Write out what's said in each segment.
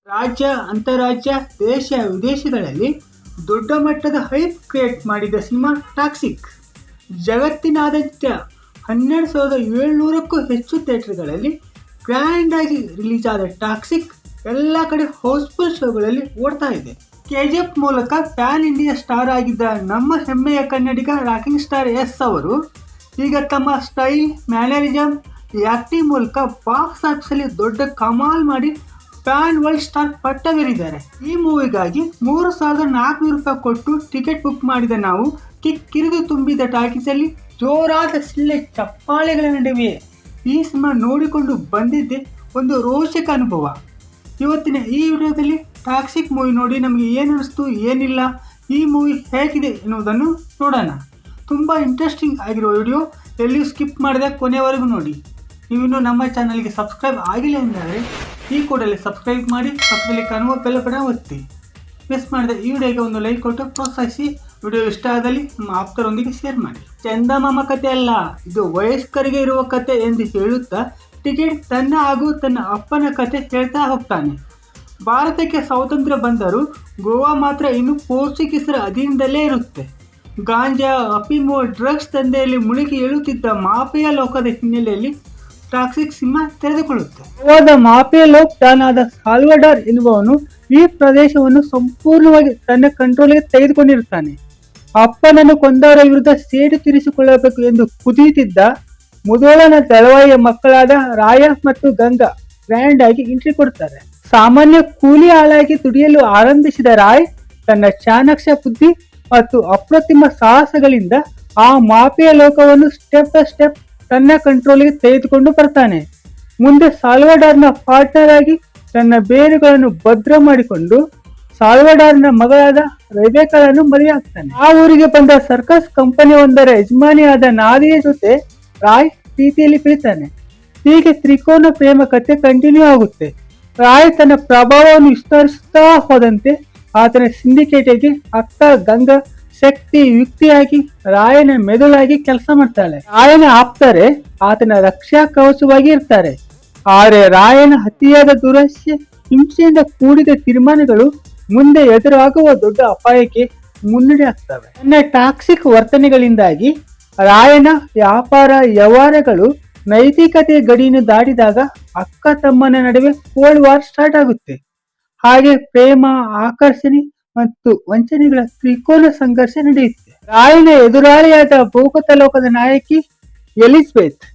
ರಾಜ್ಯ, ಅಂತಾರಾಜ್ಯ, ದೇಶ ವಿದೇಶಗಳಲ್ಲಿ ದೊಡ್ಡ ಮಟ್ಟದ ಹೈಪ್ ಕ್ರಿಯೇಟ್ ಮಾಡಿದ ಸಿನಿಮಾ ಟಾಕ್ಸಿಕ್. ಜಗತ್ತಿನಾದ್ಯಂತ 12,700ಕ್ಕೂ ಹೆಚ್ಚು ಥಿಯೇಟರ್ಗಳಲ್ಲಿ ಗ್ರ್ಯಾಂಡ್ ಆಗಿ ರಿಲೀಸ್ ಆದ ಟಾಕ್ಸಿಕ್ ಎಲ್ಲ ಕಡೆ ಹೌಸ್ಫುಲ್ ಶೋಗಳಲ್ಲಿ ಓಡ್ತಾ ಇದೆ. ಕೆಜಿಎಫ್ ಮೂಲಕ ಪ್ಯಾನ್ ಇಂಡಿಯಾ ಸ್ಟಾರ್ ಆಗಿದ್ದ ನಮ್ಮ ಹೆಮ್ಮೆಯ ಕನ್ನಡಿಗ ರಾಕಿಂಗ್ ಸ್ಟಾರ್ ಎಸ್ ಅವರು ಈಗ ತಮ್ಮ ಸ್ಟೈಲ್, ಮ್ಯಾನರಿಸಮ್, ಆಕ್ಟಿಂಗ್ ಮೂಲಕ ಬಾಕ್ಸ್ ಆಫೀಸಲ್ಲಿ ದೊಡ್ಡ ಕಮಾಲ್ ಮಾಡಿ ಪ್ಯಾನ್ ವರ್ಲ್ಡ್ ಸ್ಟಾರ್ ಪಟ್ಟವೇರಿದ್ದಾರೆ. ಈ ಮೂವಿಗಾಗಿ 3,400 ರೂಪಾಯಿ ಕೊಟ್ಟು ಟಿಕೆಟ್ ಬುಕ್ ಮಾಡಿದ ನಾವು ಕಿಕ್ಕಿರಿದು ತುಂಬಿದ ಟಾಕೀಸಲ್ಲಿ ಜೋರಾದ ಸಿಳ್ಳೆ ಚಪ್ಪಾಳೆಗಳ ನಡುವೆ ಈ ಸಿನಿಮಾ ನೋಡಿಕೊಂಡು ಬಂದಿದ್ದೆ ಒಂದು ರೋಚಕ ಅನುಭವ. ಇವತ್ತಿನ ಈ ವಿಡಿಯೋದಲ್ಲಿ ಟಾಕ್ಸಿಕ್ ಮೂವಿ ನೋಡಿ ನಮಗೆ ಏನು ಅನಿಸ್ತು, ಏನಿಲ್ಲ, ಈ ಮೂವಿ ಹೇಗಿದೆ ಎನ್ನುವುದನ್ನು ನೋಡೋಣ. ತುಂಬ ಇಂಟ್ರೆಸ್ಟಿಂಗ್ ಆಗಿರುವ ವಿಡಿಯೋ, ಎಲ್ಲಿಯೂ ಸ್ಕಿಪ್ ಮಾಡದೆ ಕೊನೆಯವರೆಗೂ ನೋಡಿ. ನೀವಿನ್ನೂ ನಮ್ಮ ಚಾನಲ್ಗೆ ಸಬ್ಸ್ಕ್ರೈಬ್ ಆಗಿಲ್ಲ ಎಂದರೆ ಈ ಕೂಡಲೇ ಸಬ್ಸ್ಕ್ರೈಬ್ ಮಾಡಿ, ಪಕ್ಕದಲ್ಲಿ ಕಾಣುವ ಬೆಲ್ ಬಟನ್ ಒತ್ತಿ. ಮಿಸ್ ಮಾಡಿದ ಈ ವಿಡಿಯೋಗೆ ಒಂದು ಲೈಕ್ ಕೊಟ್ಟು ಪ್ರೋತ್ಸಾಹಿಸಿ. ವಿಡಿಯೋ ಇಷ್ಟ ಆದಲ್ಲಿ ನಿಮ್ಮ ಆಪ್ತರೊಂದಿಗೆ ಶೇರ್ ಮಾಡಿ. ಚಂದಮಾಮ ಕತೆ ಅಲ್ಲ, ಇದು ವಯಸ್ಕರಿಗೆ ಇರುವ ಕತೆ ಎಂದು ಹೇಳುತ್ತಾ ಟಿಕೆಟ್ ತನ್ನ ಹಾಗೂ ತನ್ನ ಅಪ್ಪನ ಕತೆ ಹೇಳ್ತಾ ಹೋಗ್ತಾನೆ. ಭಾರತಕ್ಕೆ ಸ್ವಾತಂತ್ರ್ಯ ಬಂದರೂ ಗೋವಾ ಮಾತ್ರ ಇನ್ನು ಪೋರ್ಚುಗೀಸರ ಅಧೀನದಲ್ಲೇ ಇರುತ್ತೆ. ಗಾಂಜಾ, ಅಫೀಮು, ಡ್ರಗ್ಸ್ ದಂಧೆಯಲ್ಲಿ ಮುಳುಗಿ ಏಳುತ್ತಿದ್ದ ಮಾಫಿಯಾ ಲೋಕದ ಹಿನ್ನೆಲೆಯಲ್ಲಿ ಟಾಕ್ಸಿಕ್ ಸಿನಿಮಾ ತೆರೆದುಕೊಳ್ಳುತ್ತೆ. ಗೋವಾದ ಮಾಫಿಯಾ ಲೋಕ್ ಡಾನ್ ಆದ ಸಾಲ್ವಡಾರ್ ಎನ್ನುವವನು ಈ ಪ್ರದೇಶವನ್ನು ಸಂಪೂರ್ಣವಾಗಿ ತನ್ನ ಕಂಟ್ರೋಲ್ಗೆ ತೆಗೆದುಕೊಂಡಿರುತ್ತಾನೆ. ಅಪ್ಪನನ್ನು ಕೊಂದವರ ವಿರುದ್ಧ ಸೇಡು ತೀರಿಸಿಕೊಳ್ಳಬೇಕು ಎಂದು ಕುದಿಯುತ್ತಿದ್ದ ಮುದೋಳನ ದಳವಾಯಿಯ ಮಕ್ಕಳಾದ ರಾಯ ಮತ್ತು ಗಂಗಾ ಗ್ರ್ಯಾಂಡ್ ಆಗಿ ಎಂಟ್ರಿ ಕೊಡ್ತಾರೆ. ಸಾಮಾನ್ಯ ಕೂಲಿ ಆಳಾಗಿ ದುಡಿಯಲು ಆರಂಭಿಸಿದ ರಾಯ್ ತನ್ನ ಚಾಣಾಕ್ಷ ಬುದ್ಧಿ ಮತ್ತು ಅಪ್ರತಿಮ ಸಾಹಸಗಳಿಂದ ಆ ಮಾಫಿಯಾ ಲೋಕವನ್ನು ಸ್ಟೆಪ್ ಬೈ ಸ್ಟೆಪ್ ತನ್ನ ಕಂಟ್ರೋಲ್ಗೆ ತೆಗೆದುಕೊಂಡು ಬರ್ತಾನೆ. ಮುಂದೆ ಸಾಲ್ವಡಾರ್ನ ಪಾರ್ಟ್ನರ್ ಆಗಿ ತನ್ನ ಬೇರುಗಳನ್ನು ಭದ್ರ ಮಾಡಿಕೊಂಡು ಸಾಲ್ವಡಾರ್ನ ಮಗಳಾದ ರೆಬೆಕಾಳನ್ನು ಮದುವೆಯಾಗ್ತಾನೆ. ಆ ಊರಿಗೆ ಬಂದ ಸರ್ಕಸ್ ಕಂಪನಿ ಒಂದರ ಯಜಮಾನಿಯಾದ ನಾದಿಯ ಜೊತೆ ರಾಯ್ ಪ್ರೀತಿಯಲ್ಲಿ ಬೀಳ್ತಾನೆ. ಹೀಗೆ ತ್ರಿಕೋನ ಪ್ರೇಮ ಕಥೆ ಕಂಟಿನ್ಯೂ ಆಗುತ್ತೆ. ರಾಯ್ ತನ್ನ ಪ್ರಭಾವವನ್ನು ವಿಸ್ತರಿಸುತ್ತಾ ಹೋದಂತೆ ಆತನ ಸಿಂಡಿಕೇಟಿಗೆ ಅಕ್ಕ ಗಂಗಾ ಶಕ್ತಿ ಯುಕ್ತಿಯಾಗಿ ರಾಯನ ಮೆದುಳಾಗಿ ಕೆಲಸ ಮಾಡ್ತಾಳೆ. ರಾಯನ ಆಪ್ತರೆ ಆತನ ರಕ್ಷಾ ಕವಚವಾಗಿ ಇರ್ತಾರೆ. ಆದರೆ ರಾಯನ ಅತಿಯಾದ ದುರಸ್ಯ, ಹಿಂಸೆಯಿಂದ ಕೂಡಿದ ತೀರ್ಮಾನಗಳು ಮುಂದೆ ಎದುರಾಗುವ ದೊಡ್ಡ ಅಪಾಯಕ್ಕೆ ಮುನ್ನಡೆ ಆಗ್ತವೆ. ತನ್ನ ಟಾಕ್ಸಿಕ್ ವರ್ತನೆಗಳಿಂದಾಗಿ ರಾಯನ ವ್ಯಾಪಾರ ವ್ಯವಹಾರಗಳು ನೈತಿಕತೆಯ ಗಡಿಯನ್ನು ದಾಟಿದಾಗ ಅಕ್ಕ ತಮ್ಮನ ನಡುವೆ ಕೋಲ್ಡ್ ವಾರ್ ಸ್ಟಾರ್ಟ್ ಆಗುತ್ತೆ. ಹಾಗೆ ಪ್ರೇಮ, ಆಕರ್ಷಣೆ ಮತ್ತು ವಂಚನೆಗಳ ತ್ರಿಕೋನ ಸಂಘರ್ಷ ನಡೆಯುತ್ತೆ. ರಾಯನ ಎದುರಾಳಿಯಾದ ಭೂಗತ ಲೋಕದ ನಾಯಕಿ ಎಲಿಜಬೆತ್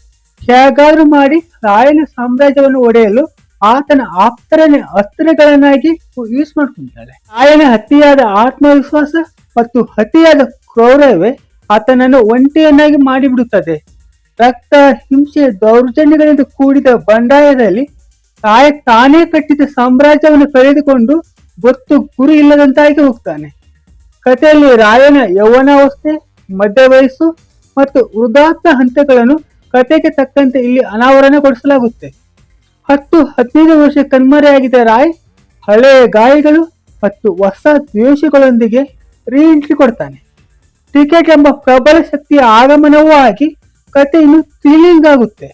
ಹೇಗಾದ್ರೂ ಮಾಡಿ ರಾಯನ ಸಾಮ್ರಾಜ್ಯವನ್ನು ಒಡೆಯಲು ಆತನ ಆಪ್ತರನ್ನೇ ಅಸ್ತ್ರಗಳನ್ನಾಗಿ ಯೂಸ್ ಮಾಡ್ಕೊಂತಾಳೆ. ರಾಯನ ಅತಿಯಾದ ಆತ್ಮವಿಶ್ವಾಸ ಮತ್ತು ಅತಿಯಾದ ಕ್ರೌರ್ಯವೇ ಆತನನ್ನು ಒಂಟಿಯನ್ನಾಗಿ ಮಾಡಿಬಿಡುತ್ತದೆ. ರಕ್ತ, ಹಿಂಸೆ, ದೌರ್ಜನ್ಯಗಳಿಂದ ಕೂಡಿದ ಬಂಡಾಯದಲ್ಲಿ ರಾಯ ತಾನೇ ಕಟ್ಟಿದ ಸಾಮ್ರಾಜ್ಯವನ್ನು ಕಳೆದುಕೊಂಡು ಗೊತ್ತು ಗುರಿ ಇಲ್ಲದಂತಾಗಿ ಹೋಗ್ತಾನೆ. ಕಥೆಯಲ್ಲಿ ರಾಯನ ಯೌವನಾವಸ್ಥೆ, ಮಧ್ಯ ವಯಸ್ಸು ಮತ್ತು ವೃದ್ಧಾಪ್ಯ ಹಂತಗಳನ್ನು ಕಥೆಗೆ ತಕ್ಕಂತೆ ಇಲ್ಲಿ ಅನಾವರಣಗೊಳಿಸಲಾಗುತ್ತೆ. 10-15 ವರ್ಷ ಕಣ್ಮರೆಯಾಗಿದ್ದ ರಾಯ್ ಹಳೆಯ ಗಾಯಗಳು ಮತ್ತು ಹೊಸ ದ್ವೇಷಗಳೊಂದಿಗೆ ರೀ ಎಂಟ್ರಿ ಕೊಡ್ತಾನೆ. ಟಿಕೆಟ್ ಎಂಬ ಪ್ರಬಲ ಶಕ್ತಿಯ ಆಗಮನವೂ ಆಗಿ ಕಥೆ ಇನ್ನು ಥ್ರಿಲ್ಲಿಂಗ್ ಆಗುತ್ತೆ.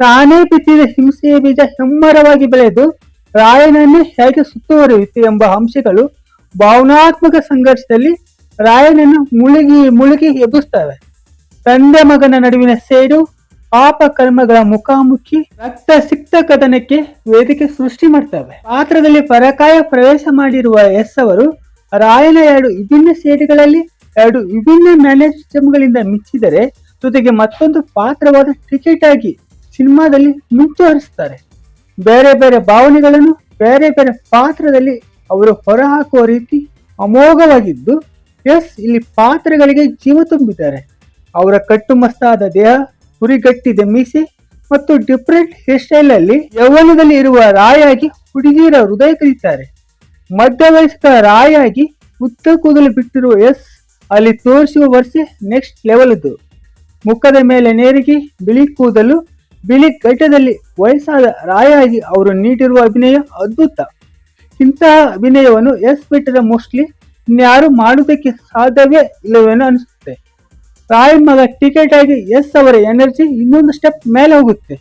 ತಾನೇ ಬಿತ್ತಿದ ಹಿಂಸೆಯ ಬೀಜ ಹೆಮ್ಮರವಾಗಿ ಬೆಳೆದು ರಾಯನನ್ನೇ ಹೇಗೆ ಸುತ್ತುವರಿಯುತ್ತೆ ಎಂಬ ಅಂಶಗಳು ಭಾವನಾತ್ಮಕ ಸಂಘರ್ಷದಲ್ಲಿ ರಾಯನನ್ನು ಮುಳುಗಿ ಎಬ್ಬಿಸ್ತವೆ. ತಂದೆ ಮಗನ ನಡುವಿನ ಸೇಡು, ಪಾಪ ಕರ್ಮಗಳ ಮುಖಾಮುಖಿ, ರಕ್ತ ಸಿಕ್ತ ಕದನಕ್ಕೆ ವೇದಿಕೆ ಸೃಷ್ಟಿ ಮಾಡ್ತವೆ. ಪಾತ್ರದಲ್ಲಿ ಪರಕಾಯ ಪ್ರವೇಶ ಮಾಡಿರುವ ಎಸ್ ಅವರು ರಾಯನ 2 ವಿಭಿನ್ನ ಸೇಡುಗಳಲ್ಲಿ 2 ವಿಭಿನ್ನ ಮ್ಯಾನರಿಸಮ್ಗಳಿಂದ ಮಿಚ್ಚಿದರೆ, ಜೊತೆಗೆ ಮತ್ತೊಂದು ಪಾತ್ರವಾದ ಟಿಕೆಟ್ ಆಗಿ ಸಿನಿಮಾದಲ್ಲಿ ಮಿಂಚು ಹರಿಸ್ತಾರೆ. ಬೇರೆ ಬೇರೆ ಭಾವನೆಗಳನ್ನು ಬೇರೆ ಬೇರೆ ಪಾತ್ರದಲ್ಲಿ ಅವರು ಹೊರಹಾಕುವ ರೀತಿ ಅಮೋಘವಾಗಿದ್ದು, ಎಸ್ ಇಲ್ಲಿ ಪಾತ್ರಗಳಿಗೆ ಜೀವ ತುಂಬಿದ್ದಾರೆ. ಅವರ ಕಟ್ಟುಮಸ್ತಾದ ದೇಹ, ಹುರಿಗಟ್ಟಿದ ಮೀಸೆ ಮತ್ತು ಡಿಫರೆಂಟ್ ಹೇರ್ ಸ್ಟೈಲ್ ಅಲ್ಲಿ ಯೌವನದಲ್ಲಿ ಇರುವ ರಾಯಾಗಿ ಹುಡುಗಿಯರ ಹೃದಯ ಕರೀತಾರೆ. ಮಧ್ಯವಯಸ್ಕ ರಾಯಾಗಿ ಉದ್ದ ಕೂದಲು ಬಿಟ್ಟಿರುವ ಎಸ್ ಅಲ್ಲಿ ತೋರಿಸುವ ವರ್ಷ ನೆಕ್ಸ್ಟ್ ಲೆವೆಲ್ ಇದ್ದು. ಮುಖದ ಮೇಲೆ ನೇರಿಗೆ ಬಿಳಿ ಕೂದಲು, ಬಿಳಿ ಗಡ್ಡದಲ್ಲಿ ವಯಸ್ಸಾದ ರಾಯಾಗಿ ಅವರು ನೀಡಿರುವ ಅಭಿನಯ ಅದ್ಭುತ. ಇಂತಹ ಅಭಿನಯವನ್ನು ಎಸ್ ಬಿಟ್ಟರೆ ಮೋಸ್ಟ್ಲಿ ಇನ್ಯಾರು ಮಾಡುವುದಕ್ಕೆ ಸಾಧ್ಯವೇ ಇಲ್ಲವೇನೋ ಅನಿಸುತ್ತೆ. ರಾಯ್ ಮಗ ಟಿಕೆಟ್ ಆಗಿ ಎಸ್ ಅವರ ಎನರ್ಜಿ ಇನ್ನೊಂದು ಸ್ಟೆಪ್ ಮೇಲೆ ಹೋಗುತ್ತೆ.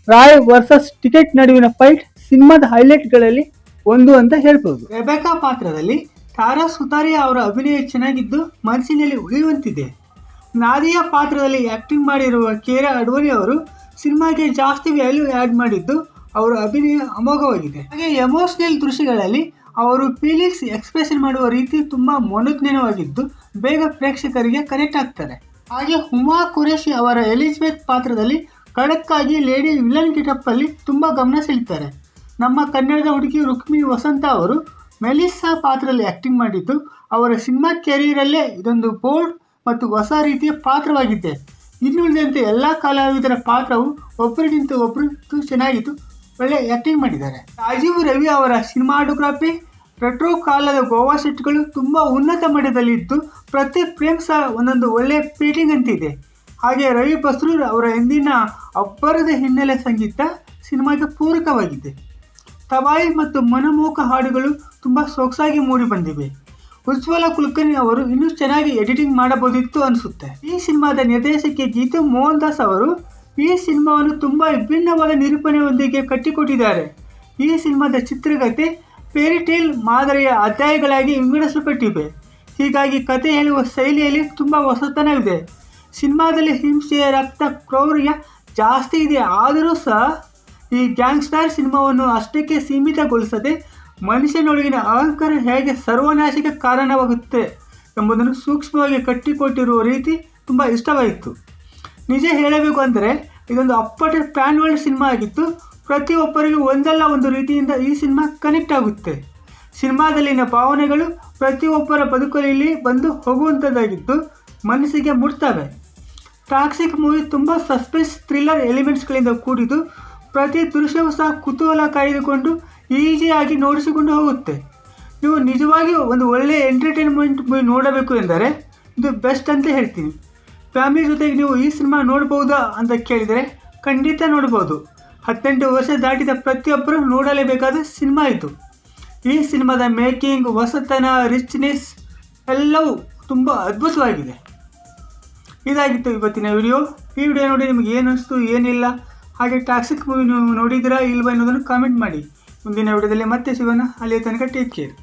ರಾಯ್ ವರ್ಸಸ್ ಟಿಕೆಟ್ ನಡುವಿನ ಫೈಟ್ ಸಿನಿಮಾದ ಹೈಲೈಟ್ಗಳಲ್ಲಿ ಒಂದು ಅಂತ ಹೇಳ್ಬೋದು. ರೆಬೆಕಾ ಪಾತ್ರದಲ್ಲಿ ತಾರಾ ಸುತಾರಿಯಾ ಅವರ ಅಭಿನಯ ಚೆನ್ನಾಗಿದ್ದು ಮನಸ್ಸಿನಲ್ಲಿ ಉಳಿಯುವಂತಿದೆ. ನಾದಿಯಾ ಪಾತ್ರದಲ್ಲಿ ಆ್ಯಕ್ಟಿಂಗ್ ಮಾಡಿರುವ ಕೇರಾ ಅಡ್ವಾಣಿ ಅವರು ಸಿನಿಮಾಗೆ ಜಾಸ್ತಿ ವ್ಯಾಲ್ಯೂ ಆ್ಯಡ್ ಮಾಡಿದ್ದು ಅವರ ಅಭಿನಯ ಅಮೋಘವಾಗಿದೆ. ಹಾಗೆ ಎಮೋಷನಲ್ ದೃಶ್ಯಗಳಲ್ಲಿ ಅವರು ಫೀಲಿಂಗ್ಸ್ ಎಕ್ಸ್ಪ್ರೆಷನ್ ಮಾಡುವ ರೀತಿ ತುಂಬ ಮನೋಜ್ಞವಾಗಿದ್ದು ಬೇಗ ಪ್ರೇಕ್ಷಕರಿಗೆ ಕನೆಕ್ಟ್ ಆಗ್ತಾರೆ. ಹಾಗೆ ಹುಮಾ ಕುರೇಶಿ ಅವರ ಎಲಿಜಬೆತ್ ಪಾತ್ರದಲ್ಲಿ ಖಡಕ್ಕಾಗಿ ಲೇಡಿ ವಿಲನ್ ಗೆಟಪ್ಪಲ್ಲಿ ತುಂಬ ಗಮನ ಸೆಳೀತಾರೆ. ನಮ್ಮ ಕನ್ನಡದ ಹುಡುಗಿ ರುಕ್ಮಿಣಿ ವಸಂತ ಅವರು ಮೆಲಿಸಾ ಪಾತ್ರದಲ್ಲಿ ಆ್ಯಕ್ಟಿಂಗ್ ಮಾಡಿದ್ದು ಅವರ ಸಿನಿಮಾ ಕೆರಿಯರಲ್ಲೇ ಇದೊಂದು ಬೋಲ್ಡ್ ಮತ್ತು ಹೊಸ ರೀತಿಯ ಪಾತ್ರವಾಗಿದೆ. ಇನ್ನುಳಿದಂತೆ ಎಲ್ಲ ಕಲಾವಿದರ ಪಾತ್ರವು ಒಬ್ಬರಿಗಿಂತ ಒಬ್ಬರು ಚೆನ್ನಾಗಿದ್ದು ಒಳ್ಳೆ ಆ್ಯಕ್ಟಿಂಗ್ ಮಾಡಿದ್ದಾರೆ. ರಾಜೀವ್ ರವಿ ಅವರ ಸಿನಿಮಾಟೋಗ್ರಫಿ, ರೆಟ್ರೋ ಕಾಲದ ಗೋವಾ ಸೆಟ್ಗಳು ತುಂಬ ಉನ್ನತ ಮಟ್ಟದಲ್ಲಿದ್ದು ಪ್ರತಿ ಫ್ರೇಮ್ ಸಹ ಒಂದೊಂದು ಒಳ್ಳೆಯ ಪೇಂಟಿಂಗ್ ಅಂತಿದೆ. ಹಾಗೆ ರವಿ ಬಸ್ರೂರ್ ಅವರ ಎಂದಿನ ಅಬ್ಬರದ ಹಿನ್ನೆಲೆ ಸಂಗೀತ ಸಿನಿಮಾಗೆ ಪೂರಕವಾಗಿದೆ. ತಬಾಯಿ ಮತ್ತು ಮನಮೋಹಕ ಹಾಡುಗಳು ತುಂಬ ಸೊಗಸಾಗಿ ಮೂಡಿ ಬಂದಿವೆ. ಉಜ್ವಲ ಕುಲಕರ್ಣಿ ಅವರು ಇನ್ನೂ ಚೆನ್ನಾಗಿ ಎಡಿಟಿಂಗ್ ಮಾಡಬಹುದಿತ್ತು ಅನಿಸುತ್ತೆ. ಈ ಸಿನಿಮಾದ ನಿರ್ದೇಶಕಿ ಗೀತು ಮೋಹನ್ ದಾಸ್ ಅವರು ಈ ಸಿನಿಮಾವನ್ನು ತುಂಬ ವಿಭಿನ್ನವಾದ ನಿರೂಪಣೆಯೊಂದಿಗೆ ಕಟ್ಟಿಕೊಟ್ಟಿದ್ದಾರೆ. ಈ ಸಿನಿಮಾದ ಚಿತ್ರಕಥೆ ಫೇರಿಟೇಲ್ ಮಾದರಿಯ ಅಧ್ಯಾಯಗಳಾಗಿ ವಿಂಗಡಿಸಲ್ಪಟ್ಟಿವೆ. ಹೀಗಾಗಿ ಕತೆ ಹೇಳುವ ಶೈಲಿಯಲ್ಲಿ ತುಂಬ ಹೊಸತನವಿದೆ. ಸಿನಿಮಾದಲ್ಲಿ ಹಿಂಸೆ, ರಕ್ತ, ಕ್ರೌರ್ಯ ಜಾಸ್ತಿ ಇದೆ. ಆದರೂ ಸಹ ಈ ಗ್ಯಾಂಗ್ಸ್ಟರ್ ಸಿನಿಮಾವನ್ನು ಅಷ್ಟಕ್ಕೆ ಸೀಮಿತಗೊಳಿಸದೆ ಮನುಷ್ಯನೊಳಗಿನ ಅಹಂಕಾರ ಹೇಗೆ ಸರ್ವನಾಶಕ್ಕೆ ಕಾರಣವಾಗುತ್ತೆ ಎಂಬುದನ್ನು ಸೂಕ್ಷ್ಮವಾಗಿ ಕಟ್ಟಿಕೊಟ್ಟಿರುವ ರೀತಿ ತುಂಬ ಇಷ್ಟವಾಯಿತು. ನಿಜ ಹೇಳಬೇಕು ಅಂದರೆ ಇದೊಂದು ಅಪ್ಪಟ ಪ್ಯಾನ್ ವರ್ಲ್ಡ್ ಸಿನಿಮಾ ಆಗಿತ್ತು. ಪ್ರತಿಯೊಬ್ಬರಿಗೂ ಒಂದಲ್ಲ ಒಂದು ರೀತಿಯಿಂದ ಈ ಸಿನಿಮಾ ಕನೆಕ್ಟ್ ಆಗುತ್ತೆ. ಸಿನಿಮಾದಲ್ಲಿನ ಭಾವನೆಗಳು ಪ್ರತಿಯೊಬ್ಬರ ಬದುಕಲ್ಲಿ ಬಂದು ಹೋಗುವಂಥದ್ದಾಗಿದ್ದು ಮನಸ್ಸಿಗೆ ಮುಟ್ತವೆ. ಟಾಕ್ಸಿಕ್ ಮೂವಿ ತುಂಬ ಸಸ್ಪೆನ್ಸ್ ಥ್ರಿಲ್ಲರ್ ಎಲಿಮೆಂಟ್ಸ್ಗಳಿಂದ ಕೂಡಿದ್ದು ಪ್ರತಿ ದೃಶ್ಯವೂ ಸಹ ಕುತೂಹಲ ಕಾಯ್ದುಕೊಂಡು ಈಸಿಯಾಗಿ ನೋಡಿಸಿಕೊಂಡು ಹೋಗುತ್ತೆ. ನೀವು ನಿಜವಾಗಿಯೂ ಒಂದು ಒಳ್ಳೆಯ ಎಂಟರ್ಟೈನ್ಮೆಂಟ್ ಮೂವಿ ನೋಡಬೇಕು ಎಂದರೆ ಇದು ಬೆಸ್ಟ್ ಅಂತ ಹೇಳ್ತೀನಿ. ಫ್ಯಾಮಿಲಿ ಜೊತೆಗೆ ನೀವು ಈ ಸಿನಿಮಾ ನೋಡ್ಬೋದಾ ಅಂತ ಕೇಳಿದರೆ ಖಂಡಿತ ನೋಡ್ಬೋದು. 18 ವರ್ಷ ದಾಟಿದ ಪ್ರತಿಯೊಬ್ಬರು ನೋಡಲೇಬೇಕಾದ ಸಿನಿಮಾ ಇದು. ಈ ಸಿನಿಮಾದ ಮೇಕಿಂಗ್, ಹೊಸತನ, ರಿಚ್ನೆಸ್ ಎಲ್ಲವೂ ತುಂಬ ಅದ್ಭುತವಾಗಿದೆ. ಇದಾಗಿತ್ತು ಇವತ್ತಿನ ವಿಡಿಯೋ. ಈ ವಿಡಿಯೋ ನೋಡಿ ನಿಮಗೆ ಏನು ಅನಿಸ್ತು, ಏನಿಲ್ಲ, ಹಾಗೆ ಟಾಕ್ಸಿಕ್ ಮೂವಿ ನೀವು ನೋಡಿದ್ದೀರಾ ಇಲ್ವಾ ಅನ್ನೋದನ್ನು ಕಾಮೆಂಟ್ ಮಾಡಿ. ಮುಂದಿನ ವಿಡಿಯೋದಲ್ಲಿ ಮತ್ತೆ ಸಿಗೋಣ. ಅಲ್ಲಿಯ ತನಕ ಟೇಕ್ ಕೇರ್.